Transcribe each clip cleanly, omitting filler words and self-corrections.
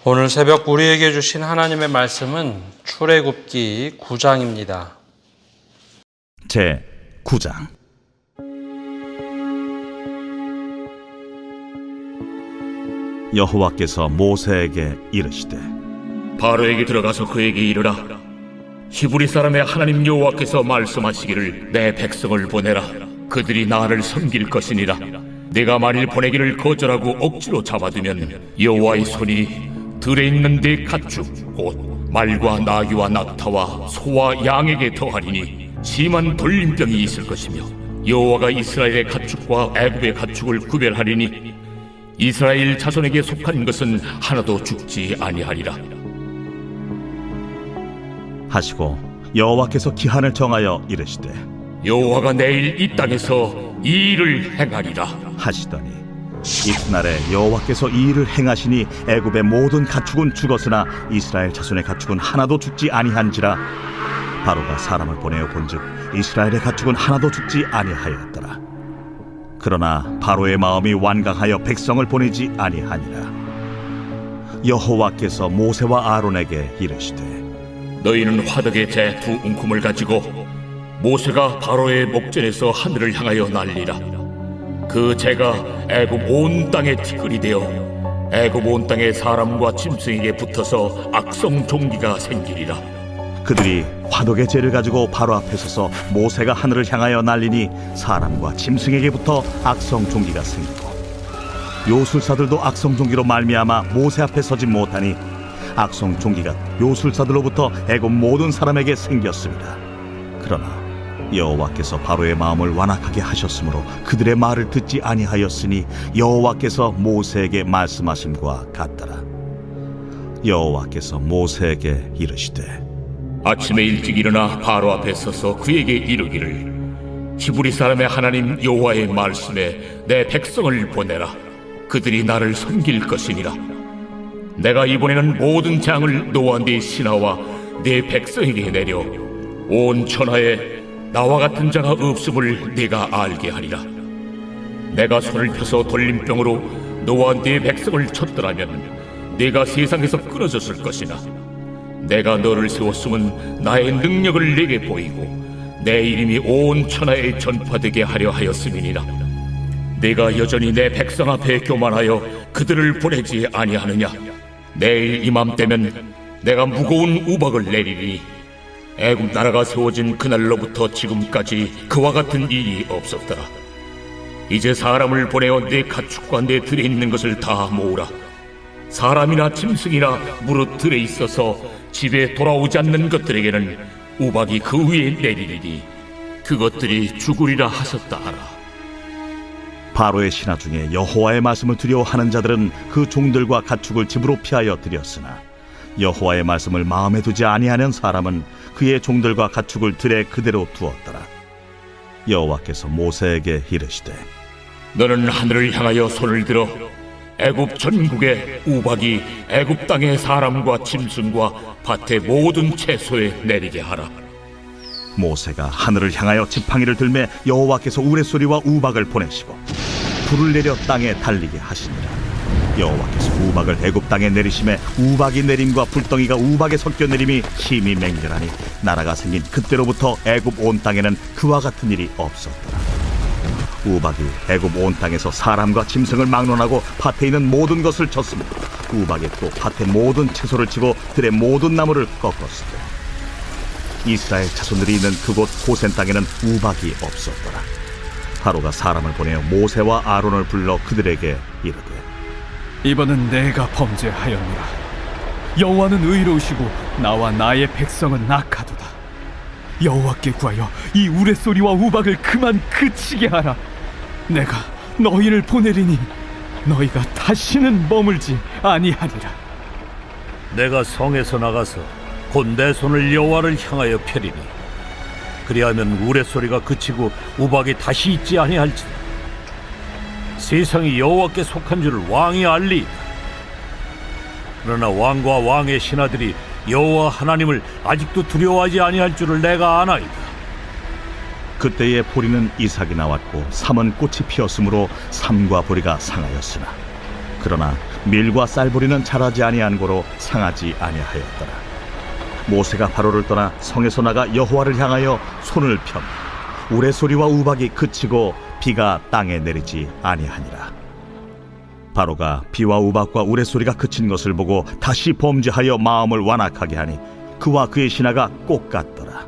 오늘 새벽 우리에게 주신 하나님의 말씀은 출애굽기 9장입니다. 제 9장. 여호와께서 모세에게 이르시되 바로에게 들어가서 그에게 이르라. 히브리 사람의 하나님 여호와께서 말씀하시기를 내 백성을 보내라. 그들이 나를 섬길 것이니라. 내가 만일 보내기를 거절하고 억지로 잡아두면 여호와의 손이 들에 있는 네 가축 곧 말과 나귀와 낙타와 소와 양에게 더하리니 심한 돌림병이 있을 것이며 여호와가 이스라엘의 가축과 애굽의 가축을 구별하리니 이스라엘 자손에게 속한 것은 하나도 죽지 아니하리라 하시고 여호와께서 기한을 정하여 이르시되 여호와가 내일 이 땅에서 이 일을 행하리라 하시더니 이튿날에 여호와께서 이 일을 행하시니 애굽의 모든 가축은 죽었으나 이스라엘 자손의 가축은 하나도 죽지 아니한지라. 바로가 사람을 보내어 본즉 이스라엘의 가축은 하나도 죽지 아니하였더라. 그러나 바로의 마음이 완강하여 백성을 보내지 아니하니라. 여호와께서 모세와 아론에게 이르시되 너희는 화덕의 재 두 움큼을 가지고 모세가 바로의 목전에서 하늘을 향하여 날리라. 그 재가 애굽 온 땅에 티끌이 되어 애굽 온 땅에 사람과 짐승에게 붙어서 악성 종기가 생기리라. 그들이 화덕의 재를 가지고 바로 앞에 서서 모세가 하늘을 향하여 날리니 사람과 짐승에게 붙어 악성 종기가 생기고 요술사들도 악성 종기로 말미암아 모세 앞에 서지 못하니 악성 종기가 요술사들로부터 애굽 모든 사람에게 생겼습니다. 그러나 여호와께서 바로의 마음을 완악하게 하셨으므로 그들의 말을 듣지 아니하였으니 여호와께서 모세에게 말씀하심과 같더라. 여호와께서 모세에게 이르시되 아침에 일찍 일어나 바로 앞에 서서 그에게 이르기를 히브리 사람의 하나님 여호와의 말씀에 내 백성을 보내라. 그들이 나를 섬길 것이니라. 내가 이번에는 모든 재앙을 너와 네 신하와 네 백성에게 내려 온 천하에 나와 같은 자가 없음을 네가 알게 하리라. 내가 손을 펴서 돌림병으로 너와 네 백성을 쳤더라면 네가 세상에서 끊어졌을 것이나 내가 너를 세웠음은 나의 능력을 네게 보이고 내 이름이 온 천하에 전파되게 하려 하였음이니라. 네가 여전히 내 백성 앞에 교만하여 그들을 보내지 아니하느냐. 내일 이맘때면 내가 무거운 우박을 내리리니 애굽 나라가 세워진 그날로부터 지금까지 그와 같은 일이 없었더라. 이제 사람을 보내어 내 가축과 내 들에 있는 것을 다 모으라. 사람이나 짐승이나 무릇 들에 있어서 집에 돌아오지 않는 것들에게는 우박이 그 위에 내리리니 그것들이 죽으리라 하셨다 하라. 바로의 신하 중에 여호와의 말씀을 두려워하는 자들은 그 종들과 가축을 집으로 피하여 들였으나 여호와의 말씀을 마음에 두지 아니하는 사람은 그의 종들과 가축을 들에 그대로 두었더라. 여호와께서 모세에게 이르시되 너는 하늘을 향하여 손을 들어 애굽 전국에 우박이 애굽 땅의 사람과 짐승과 밭의 모든 채소에 내리게 하라. 모세가 하늘을 향하여 지팡이를 들매 여호와께서 우레소리와 우박을 보내시고 불을 내려 땅에 달리게 하시니라. 여호와께서 우박을 애굽 땅에 내리심에 우박이 내림과 불덩이가 우박에 섞여 내림이 힘이 맹렬하니 나라가 생긴 그때로부터 애굽 온 땅에는 그와 같은 일이 없었더라. 우박이 애굽 온 땅에서 사람과 짐승을 막론하고 밭에 있는 모든 것을 쳤으며 우박이 또 밭의 모든 채소를 치고 들의 모든 나무를 꺾었으며 이스라엘 자손들이 있는 그곳 고센 땅에는 우박이 없었더라. 바로가 사람을 보내어 모세와 아론을 불러 그들에게 이르되 이번은 내가 범죄하였노라. 여호와는 의로우시고 나와 나의 백성은 악하도다. 여호와께 구하여 이 우레소리와 우박을 그만 그치게 하라. 내가 너희를 보내리니 너희가 다시는 머물지 아니하리라. 내가 성에서 나가서 곧 내 손을 여호와를 향하여 펴리니 그리하면 우레소리가 그치고 우박이 다시 있지 아니할지니 세상이 여호와께 속한 줄을 왕이 알리이다. 그러나 왕과 왕의 신하들이 여호와 하나님을 아직도 두려워하지 아니할 줄을 내가 아나이다. 그때에 보리는 이삭이 나왔고 삼은 꽃이 피었으므로 삼과 보리가 상하였으나 그러나 밀과 쌀보리는 자라지 아니한 고로 상하지 아니하였더라. 모세가 바로를 떠나 성에서 나가 여호와를 향하여 손을 펴니 우레소리와 우박이 그치고 비가 땅에 내리지 아니하니라. 바로가 비와 우박과 우레소리가 그친 것을 보고 다시 범죄하여 마음을 완악하게 하니 그와 그의 신하가 꼭 같더라.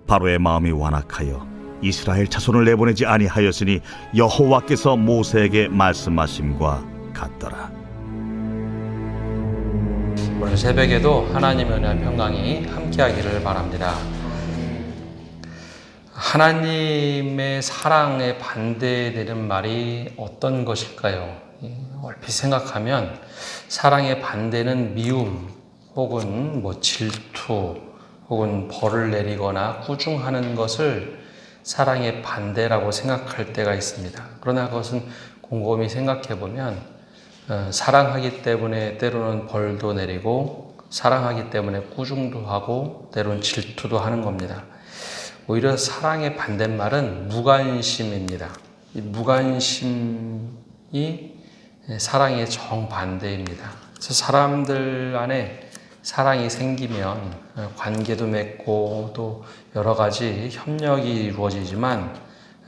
바로의 마음이 완악하여 이스라엘 자손을 내보내지 아니하였으니 여호와께서 모세에게 말씀하심과 같더라. 오늘 새벽에도 하나님의 은혜와 평강이 함께하기를 바랍니다. 하나님의 사랑에 반대되는 말이 어떤 것일까요? 얼핏 생각하면 사랑의 반대는 미움 혹은 질투 혹은 벌을 내리거나 꾸중하는 것을 사랑의 반대라고 생각할 때가 있습니다. 그러나 그것은 곰곰이 생각해 보면 사랑하기 때문에 때로는 벌도 내리고 사랑하기 때문에 꾸중도 하고 때로는 질투도 하는 겁니다. 오히려 사랑의 반대말은 무관심입니다. 이 무관심이 사랑의 정반대입니다. 그래서 사람들 안에 사랑이 생기면 관계도 맺고 또 여러 가지 협력이 이루어지지만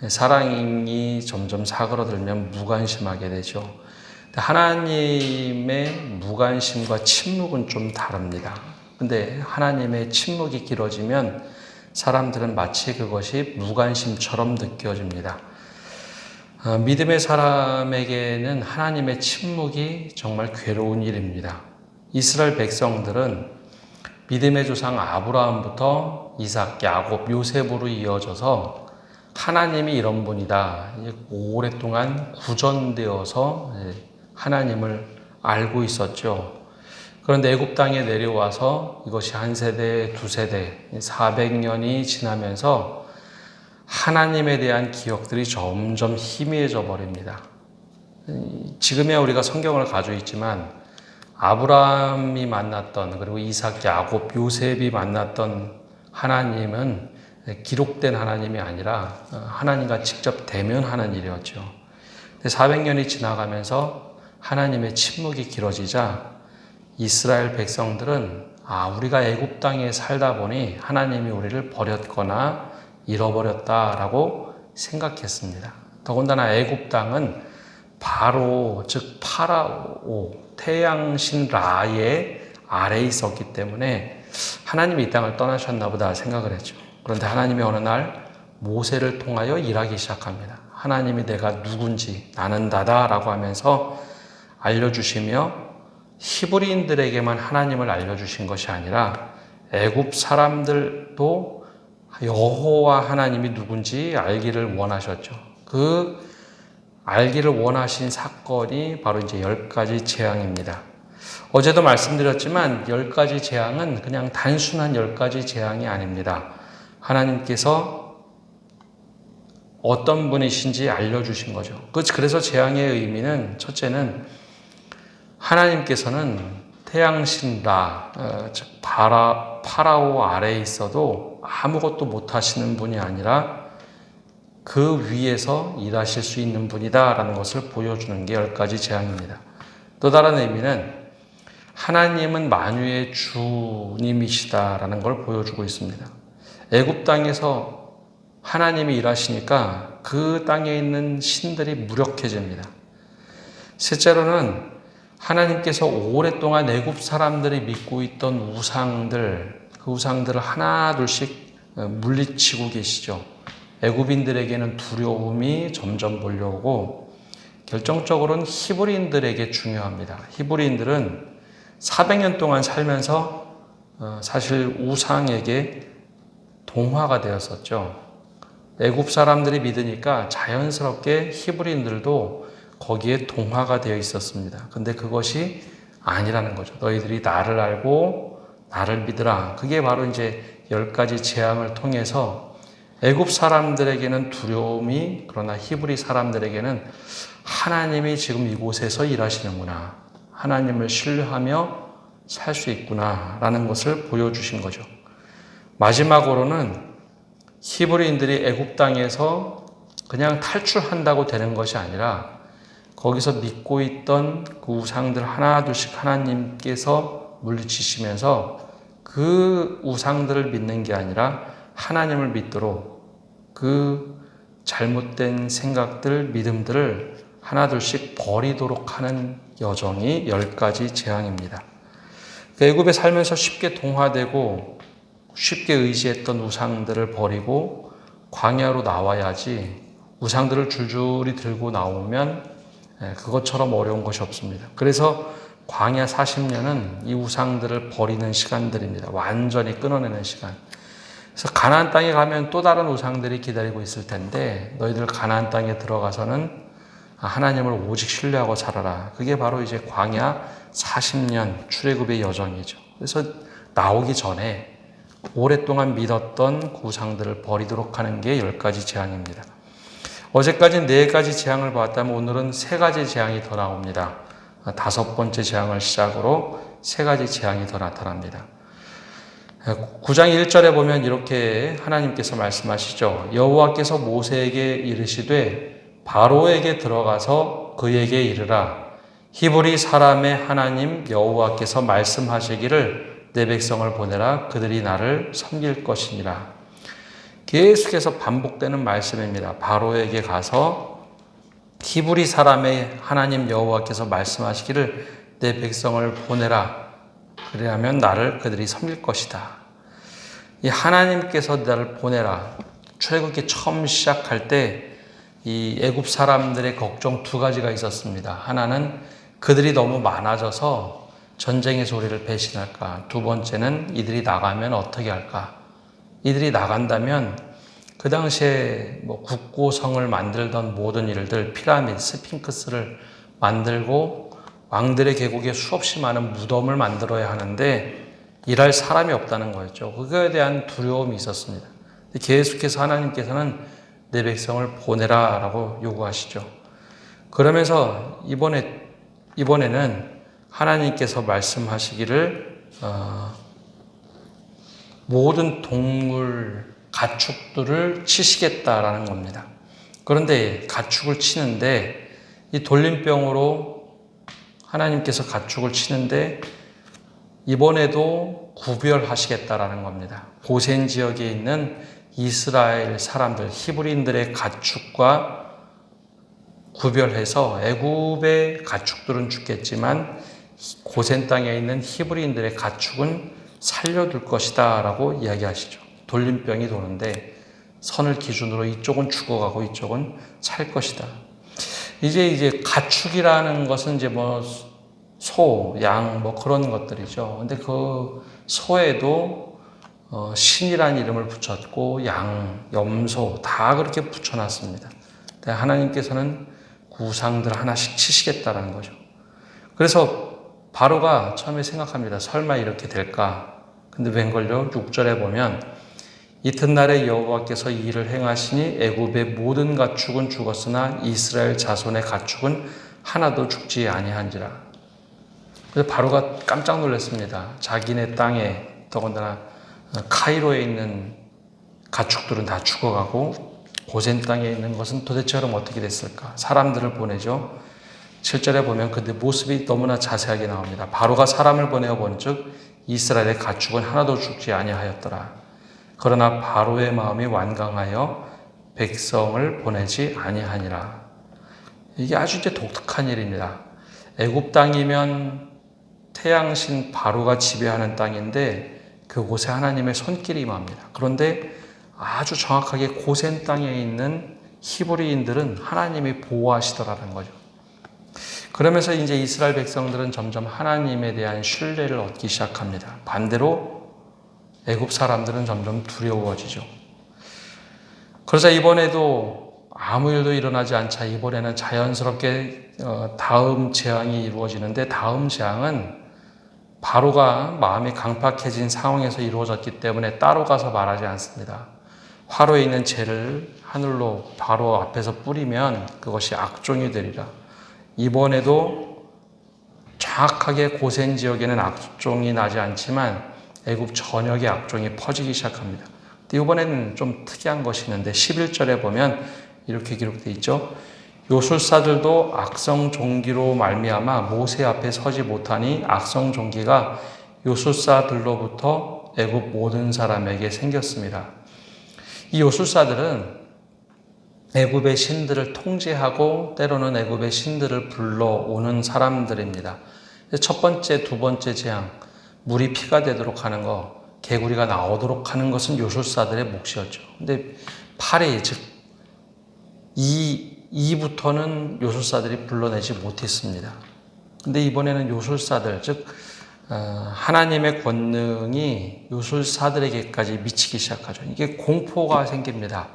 사랑이 점점 사그러들면 무관심하게 되죠. 하나님의 무관심과 침묵은 좀 다릅니다. 근데 하나님의 침묵이 길어지면 사람들은 마치 그것이 무관심처럼 느껴집니다. 믿음의 사람에게는 하나님의 침묵이 정말 괴로운 일입니다. 이스라엘 백성들은 믿음의 조상 아브라함부터 이삭, 야곱, 요셉으로 이어져서 하나님이 이런 분이다. 오랫동안 구전되어서 하나님을 알고 있었죠. 그런데 애굽 땅에 내려와서 이것이 한 세대, 두 세대, 400년이 지나면서 하나님에 대한 기억들이 점점 희미해져 버립니다. 지금이야 우리가 성경을 가지고 있지만 아브라함이 만났던 그리고 이삭, 야곱, 요셉이 만났던 하나님은 기록된 하나님이 아니라 하나님과 직접 대면하는 일이었죠. 400년이 지나가면서 하나님의 침묵이 길어지자 이스라엘 백성들은 우리가 애굽 땅에 살다 보니 하나님이 우리를 버렸거나 잃어버렸다라고 생각했습니다. 더군다나 애굽 땅은 바로 즉 파라오 태양신 라의 아래에 있었기 때문에 하나님이 이 땅을 떠나셨나 보다 생각을 했죠. 그런데 하나님이 어느 날 모세를 통하여 일하기 시작합니다. 하나님이 내가 누군지 나는 나다라고 하면서 알려주시며 히브리인들에게만 하나님을 알려주신 것이 아니라 애굽 사람들도 여호와 하나님이 누군지 알기를 원하셨죠. 그 알기를 원하신 사건이 바로 이제 10가지 재앙입니다. 어제도 말씀드렸지만 10가지 재앙은 그냥 단순한 10가지 재앙이 아닙니다. 하나님께서 어떤 분이신지 알려주신 거죠. 그래서 재앙의 의미는 첫째는 하나님께서는 태양신 라, 즉 파라오 아래에 있어도 아무것도 못하시는 분이 아니라 그 위에서 일하실 수 있는 분이다라는 것을 보여주는 게 10가지 재앙입니다. 또 다른 의미는 하나님은 만유의 주님이시다라는 걸 보여주고 있습니다. 애굽 땅에서 하나님이 일하시니까 그 땅에 있는 신들이 무력해집니다. 셋째로는 하나님께서 오랫동안 애굽 사람들이 믿고 있던 우상들, 그 우상들을 하나둘씩 물리치고 계시죠. 애굽인들에게는 두려움이 점점 몰려오고 결정적으로는 히브리인들에게 중요합니다. 히브리인들은 400년 동안 살면서 사실 우상에게 동화가 되었었죠. 애굽 사람들이 믿으니까 자연스럽게 히브리인들도 거기에 동화가 되어 있었습니다. 근데 그것이 아니라는 거죠. 너희들이 나를 알고 나를 믿으라. 그게 바로 이제 10가지 재앙을 통해서 애굽 사람들에게는 두려움이, 그러나 히브리 사람들에게는 하나님이 지금 이곳에서 일하시는구나, 하나님을 신뢰하며 살 수 있구나 라는 것을 보여주신 거죠. 마지막으로는 히브리인들이 애굽 땅에서 그냥 탈출한다고 되는 것이 아니라 거기서 믿고 있던 그 우상들 하나둘씩 하나님께서 물리치시면서 그 우상들을 믿는 게 아니라 하나님을 믿도록 그 잘못된 생각들, 믿음들을 하나둘씩 버리도록 하는 여정이 10가지 재앙입니다. 애굽에 살면서 쉽게 동화되고 쉽게 의지했던 우상들을 버리고 광야로 나와야지 우상들을 줄줄이 들고 나오면 그것처럼 어려운 것이 없습니다. 그래서 광야 40년은 이 우상들을 버리는 시간들입니다. 완전히 끊어내는 시간. 그래서 가나안 땅에 가면 또 다른 우상들이 기다리고 있을 텐데 너희들 가나안 땅에 들어가서는 하나님을 오직 신뢰하고 살아라. 그게 바로 이제 광야 40년 출애굽의 여정이죠. 그래서 나오기 전에 오랫동안 믿었던 그 우상들을 버리도록 하는 게 10가지 재앙입니다. 어제까지는 4가지 재앙을 봤다면 오늘은 3가지 재앙이 더 나옵니다. 5번째 재앙을 시작으로 3가지 재앙이 더 나타납니다. 9장 1절에 보면 이렇게 하나님께서 말씀하시죠. 여호와께서 모세에게 이르시되 바로에게 들어가서 그에게 이르라. 히브리 사람의 하나님 여호와께서 말씀하시기를 내 백성을 보내라. 그들이 나를 섬길 것이니라. 계속해서 반복되는 말씀입니다. 바로에게 가서 히브리 사람의 하나님 여호와께서 말씀하시기를 내 백성을 보내라. 그래야면 나를 그들이 섬길 것이다. 이 하나님께서 나를 보내라. 출애굽기 처음 시작할 때 이 애굽 사람들의 걱정 2가지가 있었습니다. 하나는 그들이 너무 많아져서 전쟁의 소리를 배신할까. 2번째는 이들이 나가면 어떻게 할까. 이들이 나간다면 그 당시에 국고성을 만들던 모든 일들, 피라미드, 스핑크스를 만들고 왕들의 계곡에 수없이 많은 무덤을 만들어야 하는데 일할 사람이 없다는 거였죠. 그거에 대한 두려움이 있었습니다. 계속해서 하나님께서는 내 백성을 보내라 라고 요구하시죠. 그러면서 이번에는 하나님께서 말씀하시기를 모든 동물, 가축들을 치시겠다라는 겁니다. 그런데 가축을 치는데 이 돌림병으로 하나님께서 가축을 치는데 이번에도 구별하시겠다라는 겁니다. 고센 지역에 있는 이스라엘 사람들, 히브리인들의 가축과 구별해서 애굽의 가축들은 죽겠지만 고센 땅에 있는 히브리인들의 가축은 살려둘 것이다 라고 이야기하시죠. 돌림병이 도는데 선을 기준으로 이쪽은 죽어가고 이쪽은 살 것이다. 이제 가축이라는 것은 이제 소, 양 그런 것들이죠. 근데 그 소에도 신이라는 이름을 붙였고 양, 염소 다 그렇게 붙여놨습니다. 하나님께서는 우상들 하나씩 치시겠다라는 거죠. 그래서 바로가 처음에 생각합니다. 설마 이렇게 될까? 근데 웬걸요? 6절에 보면 이튿날에 여호와께서 이 일을 행하시니 애굽의 모든 가축은 죽었으나 이스라엘 자손의 가축은 하나도 죽지 아니한지라. 그래서 바로가 깜짝 놀랐습니다. 자기네 땅에 더군다나 카이로에 있는 가축들은 다 죽어가고 고센 땅에 있는 것은 도대체 그럼 어떻게 됐을까? 사람들을 보내죠. 7절에 보면 근데 모습이 너무나 자세하게 나옵니다. 바로가 사람을 보내어 본즉 이스라엘의 가축은 하나도 죽지 아니하였더라. 그러나 바로의 마음이 완강하여 백성을 보내지 아니하니라. 이게 아주 이제 독특한 일입니다. 애굽 땅이면 태양신 바로가 지배하는 땅인데 그곳에 하나님의 손길이 임합니다. 그런데 아주 정확하게 고센 땅에 있는 히브리인들은 하나님이 보호하시더라는 거죠. 그러면서 이제 이스라엘 백성들은 점점 하나님에 대한 신뢰를 얻기 시작합니다. 반대로 애굽 사람들은 점점 두려워지죠. 그래서 이번에도 아무 일도 일어나지 않자 이번에는 자연스럽게 다음 재앙이 이루어지는데 다음 재앙은 바로가 마음이 강팍해진 상황에서 이루어졌기 때문에 따로 가서 말하지 않습니다. 화로에 있는 재를 하늘로 바로 앞에서 뿌리면 그것이 악종이 되리라. 이번에도 정확하게 고센 지역에는 악종이 나지 않지만 애굽 전역에 악종이 퍼지기 시작합니다. 근데 이번에는 좀 특이한 것이 있는데 11절에 보면 이렇게 기록되어 있죠. 요술사들도 악성 종기로 말미암아 모세 앞에 서지 못하니 악성 종기가 요술사들로부터 애굽 모든 사람에게 생겼습니다. 이 요술사들은 애굽의 신들을 통제하고 때로는 애굽의 신들을 불러오는 사람들입니다. 첫 번째, 두 번째 재앙, 물이 피가 되도록 하는 것, 개구리가 나오도록 하는 것은 요술사들의 몫이었죠. 근데 8회, 즉 2부터는 요술사들이 불러내지 못했습니다. 근데 이번에는 요술사들, 즉 하나님의 권능이 요술사들에게까지 미치기 시작하죠. 이게 공포가 생깁니다.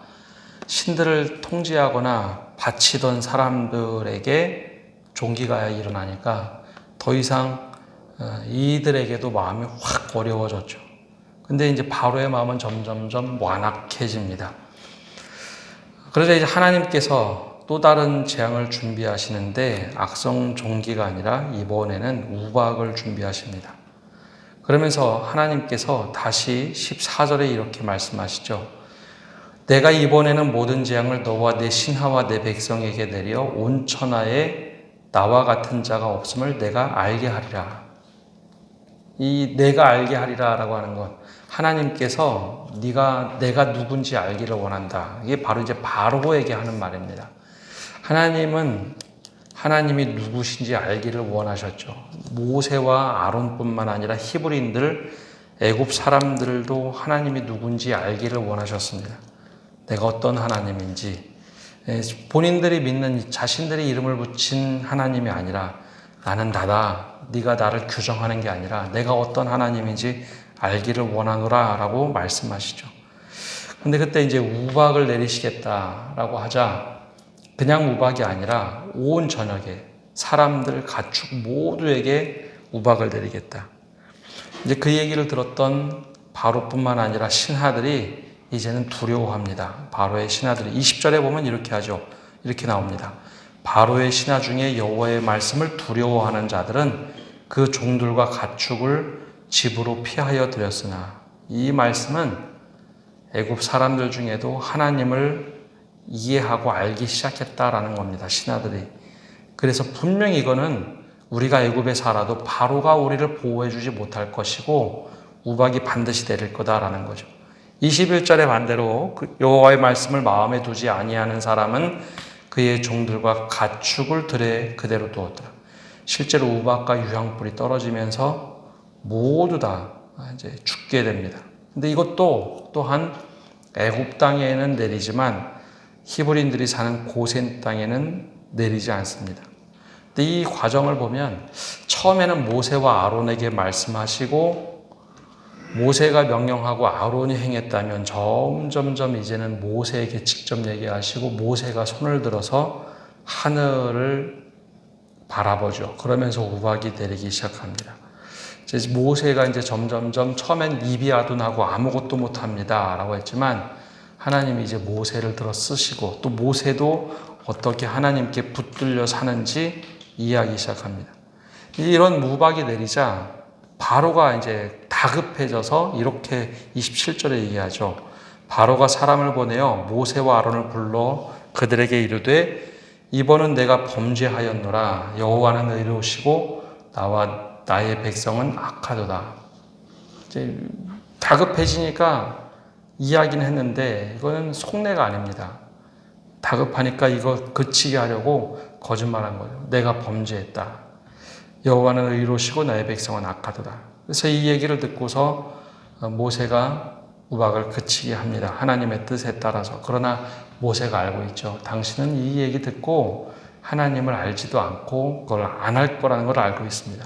신들을 통제하거나 바치던 사람들에게 종기가 일어나니까 더 이상 이들에게도 마음이 확 어려워졌죠. 근데 이제 바로의 마음은 점점점 완악해집니다. 그러자 이제 하나님께서 또 다른 재앙을 준비하시는데 악성 종기가 아니라 이번에는 우박을 준비하십니다. 그러면서 하나님께서 다시 14절에 이렇게 말씀하시죠. 내가 이번에는 모든 재앙을 너와 내 신하와 내 백성에게 내려 온 천하에 나와 같은 자가 없음을 내가 알게 하리라. 이 내가 알게 하리라라고 하는 건 하나님께서 내가 누군지 알기를 원한다. 이게 바로 이제 바로에게 하는 말입니다. 하나님이 누구신지 알기를 원하셨죠. 모세와 아론뿐만 아니라 히브리인들, 애굽 사람들도 하나님이 누군지 알기를 원하셨습니다. 내가 어떤 하나님인지, 본인들이 믿는 자신들의 이름을 붙인 하나님이 아니라 나는 나다. 네가 나를 규정하는 게 아니라 내가 어떤 하나님인지 알기를 원하노라 라고 말씀하시죠. 근데 그때 이제 우박을 내리시겠다라고 하자 그냥 우박이 아니라 온 전역에 사람들, 가축 모두에게 우박을 내리겠다. 이제 그 얘기를 들었던 바로뿐만 아니라 신하들이 이제는 두려워합니다. 바로의 신하들이 20절에 보면 이렇게 하죠. 이렇게 나옵니다. 바로의 신하 중에 여호와의 말씀을 두려워하는 자들은 그 종들과 가축을 집으로 피하여 들였으나 이 말씀은 애굽 사람들 중에도 하나님을 이해하고 알기 시작했다라는 겁니다. 신하들이. 그래서 분명히 이거는 우리가 애굽에 살아도 바로가 우리를 보호해 주지 못할 것이고 우박이 반드시 내릴 거다라는 거죠. 21절의 반대로 여호와의 말씀을 마음에 두지 아니하는 사람은 그의 종들과 가축을 들에 그대로 두었더라. 실제로 우박과 유향불이 떨어지면서 모두 다 이제 죽게 됩니다. 근데 이것도 또한 애굽 땅에는 내리지만 히브리인들이 사는 고센 땅에는 내리지 않습니다. 근데 이 과정을 보면 처음에는 모세와 아론에게 말씀하시고 모세가 명령하고 아론이 행했다면 점점점 이제는 모세에게 직접 얘기하시고 모세가 손을 들어서 하늘을 바라보죠. 그러면서 우박이 내리기 시작합니다. 이제 모세가 이제 점점점 처음엔 입이 아둔하고 아무것도 못합니다 라고 했지만 하나님이 이제 모세를 들어 쓰시고 또 모세도 어떻게 하나님께 붙들려 사는지 이해하기 시작합니다. 이런 우박이 내리자 바로가 이제 다급해져서 이렇게 27절에 얘기하죠. 바로가 사람을 보내어 모세와 아론을 불러 그들에게 이르되 이번은 내가 범죄하였노라. 여호와는 의로우시고 나와 나의 백성은 악하도다. 이제 다급해지니까 이야기는 했는데 이거는 속내가 아닙니다. 다급하니까 이거 그치게 하려고 거짓말한 거예요. 내가 범죄했다. 여호와는 의로우시고 나의 백성은 악하도다. 그래서 이 얘기를 듣고서 모세가 우박을 그치게 합니다. 하나님의 뜻에 따라서. 그러나 모세가 알고 있죠. 당신은 이 얘기 듣고 하나님을 알지도 않고 그걸 안 할 거라는 걸 알고 있습니다.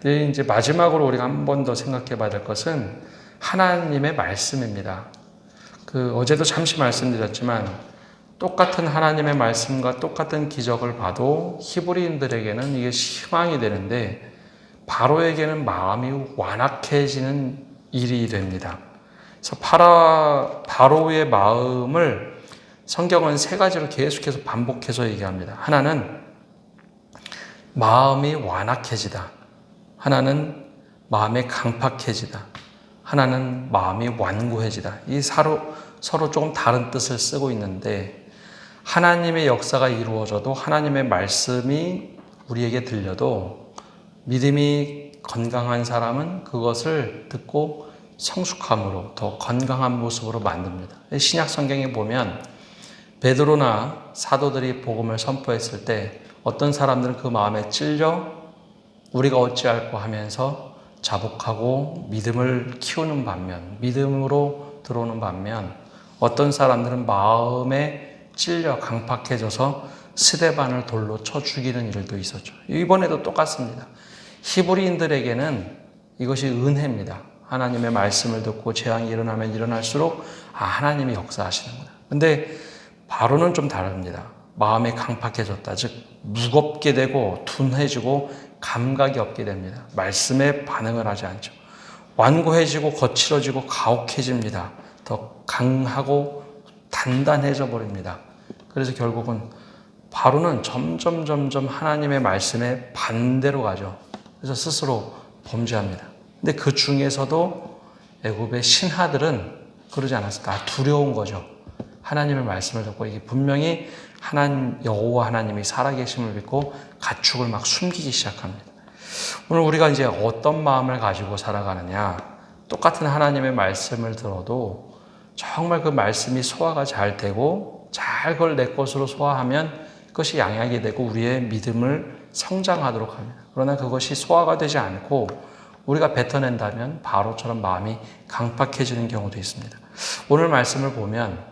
근데 이제 마지막으로 우리가 한 번 더 생각해 봐야 될 것은 하나님의 말씀입니다. 어제도 잠시 말씀드렸지만 똑같은 하나님의 말씀과 똑같은 기적을 봐도 히브리인들에게는 이게 희망이 되는데 바로에게는 마음이 완악해지는 일이 됩니다. 그래서 바로의 마음을 성경은 세 가지로 계속해서 반복해서 얘기합니다. 하나는 마음이 완악해지다. 하나는 마음이 강팍해지다. 하나는 마음이 완고해지다. 이 서로 조금 다른 뜻을 쓰고 있는데 하나님의 역사가 이루어져도 하나님의 말씀이 우리에게 들려도 믿음이 건강한 사람은 그것을 듣고 성숙함으로 더 건강한 모습으로 만듭니다. 신약 성경에 보면 베드로나 사도들이 복음을 선포했을 때 어떤 사람들은 그 마음에 찔려 우리가 어찌할꼬 하면서 자복하고 믿음을 키우는 반면, 믿음으로 들어오는 반면 어떤 사람들은 마음에 찔려 강팍해져서 스데반을 돌로 쳐 죽이는 일도 있었죠. 이번에도 똑같습니다. 히브리인들에게는 이것이 은혜입니다. 하나님의 말씀을 듣고 재앙이 일어나면 일어날수록 하나님이 역사하시는구나. 근데 바로는 좀 다릅니다. 마음이 강팍해졌다. 즉 무겁게 되고 둔해지고 감각이 없게 됩니다. 말씀에 반응을 하지 않죠. 완고해지고 거칠어지고 가혹해집니다. 더 강하고 단단해져 버립니다. 그래서 결국은 바로는 점점 하나님의 말씀에 반대로 가죠. 그래서 스스로 범죄합니다. 근데 그 중에서도 애굽의 신하들은 그러지 않았습니다. 두려운 거죠. 하나님의 말씀을 듣고 이게 분명히 여호와 하나님이 살아계심을 믿고 가축을 막 숨기기 시작합니다. 오늘 우리가 이제 어떤 마음을 가지고 살아가느냐, 똑같은 하나님의 말씀을 들어도 정말 그 말씀이 소화가 잘 되고 잘 그걸 내 것으로 소화하면 그것이 양약이 되고 우리의 믿음을 성장하도록 합니다. 그러나 그것이 소화가 되지 않고 우리가 뱉어낸다면 바로처럼 마음이 강팍해지는 경우도 있습니다. 오늘 말씀을 보면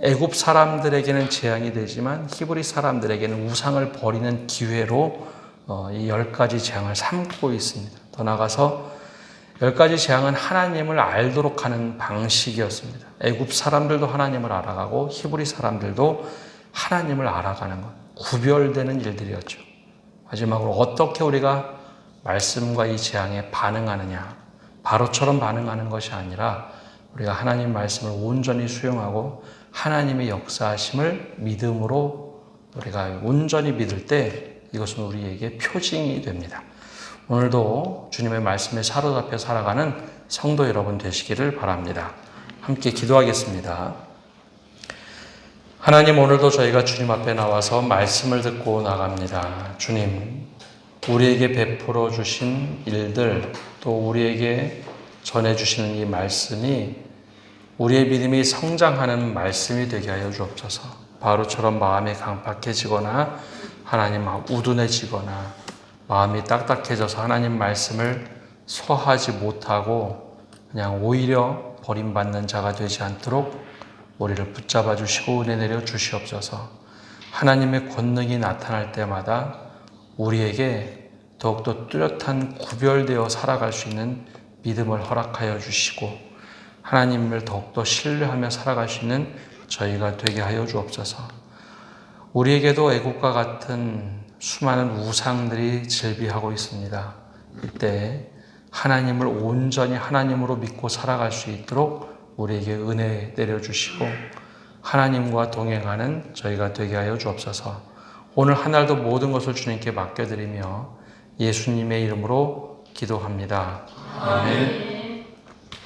애굽 사람들에게는 재앙이 되지만 히브리 사람들에게는 우상을 버리는 기회로 이 10가지 재앙을 삼고 있습니다. 더 나아가서 10가지 재앙은 하나님을 알도록 하는 방식이었습니다. 애굽 사람들도 하나님을 알아가고 히브리 사람들도 하나님을 알아가는 것, 구별되는 일들이었죠. 마지막으로 어떻게 우리가 말씀과 이 재앙에 반응하느냐, 바로처럼 반응하는 것이 아니라 우리가 하나님 말씀을 온전히 수용하고 하나님의 역사하심을 믿음으로 우리가 온전히 믿을 때 이것은 우리에게 표징이 됩니다. 오늘도 주님의 말씀에 사로잡혀 살아가는 성도 여러분 되시기를 바랍니다. 함께 기도하겠습니다. 하나님, 오늘도 저희가 주님 앞에 나와서 말씀을 듣고 나갑니다. 주님, 우리에게 베풀어 주신 일들, 또 우리에게 전해주시는 이 말씀이 우리의 믿음이 성장하는 말씀이 되게 하여 주옵소서. 바로처럼 마음이 강팍해지거나 하나님 우둔해지거나 마음이 딱딱해져서 하나님 말씀을 소화하지 못하고 그냥 오히려 버림받는 자가 되지 않도록 우리를 붙잡아 주시고 은혜 내려 주시옵소서. 하나님의 권능이 나타날 때마다 우리에게 더욱더 뚜렷한 구별되어 살아갈 수 있는 믿음을 허락하여 주시고 하나님을 더욱더 신뢰하며 살아갈 수 있는 저희가 되게 하여 주옵소서. 우리에게도 애국과 같은 수많은 우상들이 즐비하고 있습니다. 이때 하나님을 온전히 하나님으로 믿고 살아갈 수 있도록 우리에게 은혜 내려주시고 하나님과 동행하는 저희가 되게 하여 주옵소서. 오늘 한 날도 모든 것을 주님께 맡겨드리며 예수님의 이름으로 기도합니다. 아멘.